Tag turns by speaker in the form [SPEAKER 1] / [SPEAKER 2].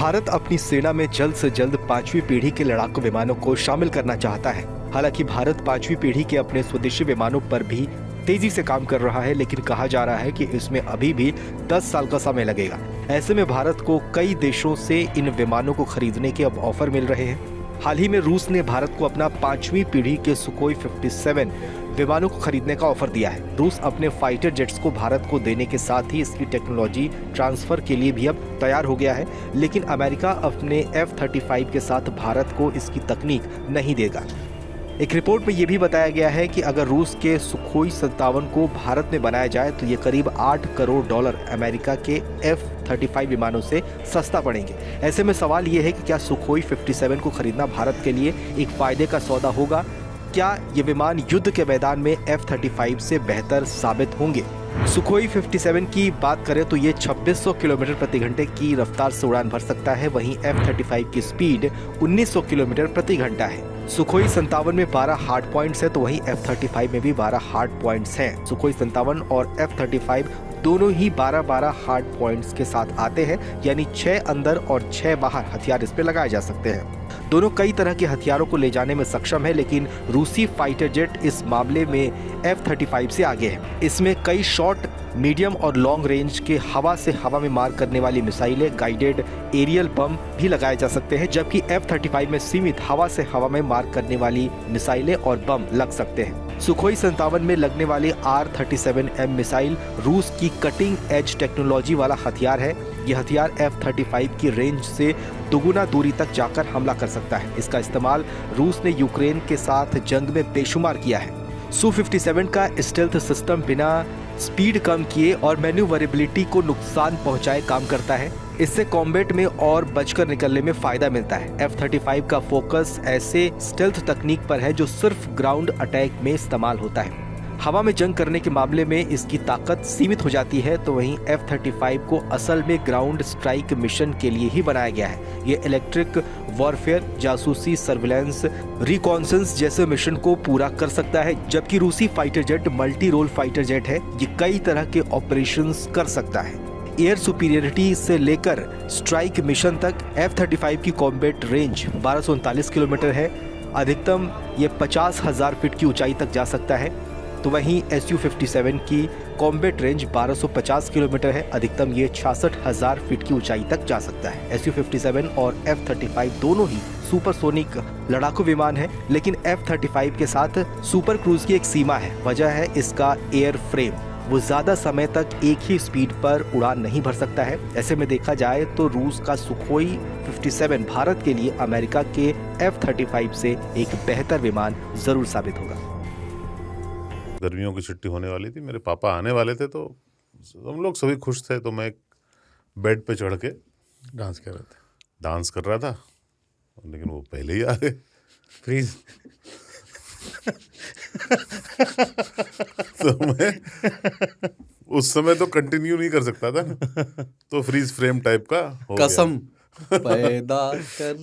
[SPEAKER 1] भारत अपनी सेना में जल्द से जल्द 5वीं पीढ़ी के लड़ाकू विमानों को शामिल करना चाहता है। हालांकि भारत 5वीं पीढ़ी के अपने स्वदेशी विमानों पर भी तेजी से काम कर रहा है, लेकिन कहा जा रहा है कि इसमें अभी भी 10 साल का समय लगेगा। ऐसे में भारत को कई देशों से इन विमानों को खरीदने के अब ऑफर मिल रहे हैं। हाल ही में रूस ने भारत को अपना 5वीं पीढ़ी के सुखोई 57 विमानों को खरीदने का ऑफर दिया है। रूस अपने फाइटर जेट्स को भारत को देने के साथ ही इसकी टेक्नोलॉजी ट्रांसफर के लिए भी अब तैयार हो गया है, लेकिन अमेरिका अपने F-35 के साथ भारत को इसकी तकनीक नहीं देगा। एक रिपोर्ट में यह भी बताया गया है कि अगर रूस के सुखोई 57 को भारत में बनाया जाए तो ये करीब $8 करोड़ अमेरिका के F-35 विमानों से सस्ता पड़ेंगे। ऐसे में सवाल ये है कि क्या सुखोई 57 को खरीदना भारत के लिए एक फायदे का सौदा होगा? क्या ये विमान युद्ध के मैदान में F-35 से बेहतर साबित होंगे? सुखोई 57 की बात करें तो ये 2600 किलोमीटर प्रति घंटे की रफ्तार से उड़ान भर सकता है। वहीं F-35 की स्पीड 1900 किलोमीटर प्रति घंटा है। सुखोई 57 में 12 हार्ड पॉइंट्स है तो वहीं F-35 में भी 12 हार्ड पॉइंट्स हैं। सुखोई 57 और F-35 दोनों ही 12-12 हार्ड पॉइंट्स के साथ आते हैं, यानी 6 अंदर और 6 बाहर हथियार इस पे लगाए जा सकते हैं। दोनों कई तरह के हथियारों को ले जाने में सक्षम है, लेकिन रूसी फाइटर जेट इस मामले में F-35 से आगे है। इसमें कई शॉर्ट, मीडियम और लॉन्ग रेंज के हवा से हवा में मार करने वाली मिसाइलें, गाइडेड एरियल बम भी लगाए जा सकते हैं, जबकि F-35 में सीमित हवा से हवा में मार करने वाली मिसाइलें और बम लग सकते हैं। सुखोई 57 में लगने वाली R-37M मिसाइल रूस की कटिंग एज टेक्नोलॉजी वाला हथियार है। यह हथियार F-35 की रेंज से दुगुना दूरी तक जाकर हमला कर सकता है। इसका इस्तेमाल रूस ने यूक्रेन के साथ जंग में बेशुमार किया है। Su-57 का स्टेल्थ सिस्टम बिना स्पीड कम किए और मैन्यूवरेबिलिटी को नुकसान पहुंचाए काम करता है। इससे कॉम्बैट में और बचकर निकलने में फायदा मिलता है। F-35 का फोकस ऐसे स्टेल्थ तकनीक पर है जो सिर्फ ग्राउंड अटैक में इस्तेमाल होता है। हवा में जंग करने के मामले में इसकी ताकत सीमित हो जाती है, तो वहीं F-35 को असल में ग्राउंड स्ट्राइक मिशन के लिए ही बनाया गया है। ये इलेक्ट्रिक वॉरफेयर, जासूसी, सर्विलेंस, रिकॉन्सेंस जैसे मिशन को पूरा कर सकता है, जबकि रूसी fighter jet multi role fighter jet है। ये कई तरह के ऑपरेशंस कर सकता है। एयर सुपीरियरिटी से लेकर स्ट्राइक मिशन तक F-35 की कॉम्बैट रेंज 1239 किलोमीटर है। अधिकतम ये 50,000 फीट की ऊंचाई तक जा सकता है। तो वहीं Su-57 की कॉम्बैट रेंज 1250 किलोमीटर है। अधिकतम ये 66,000 फीट की ऊंचाई तक जा सकता है। Su-57 और F-35 दोनों ही सुपरसोनिक लड़ाकू विमान है, लेकिन F-35 के साथ सुपर क्रूज की एक सीमा है। वजह है इसका एयर फ्रेम। वो ज्यादा समय तक एक ही स्पीड पर उड़ान नहीं भर सकता है। ऐसे में देखा जाए तो रूस का सुखोई 57 भारत के लिए अमेरिका के F-35 से एक बेहतर विमान जरूर साबित होगा।
[SPEAKER 2] गर्मियों की छुट्टी होने वाली थी, मेरे पापा आने वाले थे, तो हम लोग सभी खुश थे। तो मैं एक बेड पे चढ़ के डांस कर रहा था, लेकिन वो पहले ही आ गए।
[SPEAKER 3] फ्रीज।
[SPEAKER 2] तो मैं उस समय तो कंटिन्यू नहीं कर सकता था ना, तो फ्रीज फ्रेम टाइप का हो
[SPEAKER 3] कसम
[SPEAKER 2] गया।
[SPEAKER 3] पैदा कर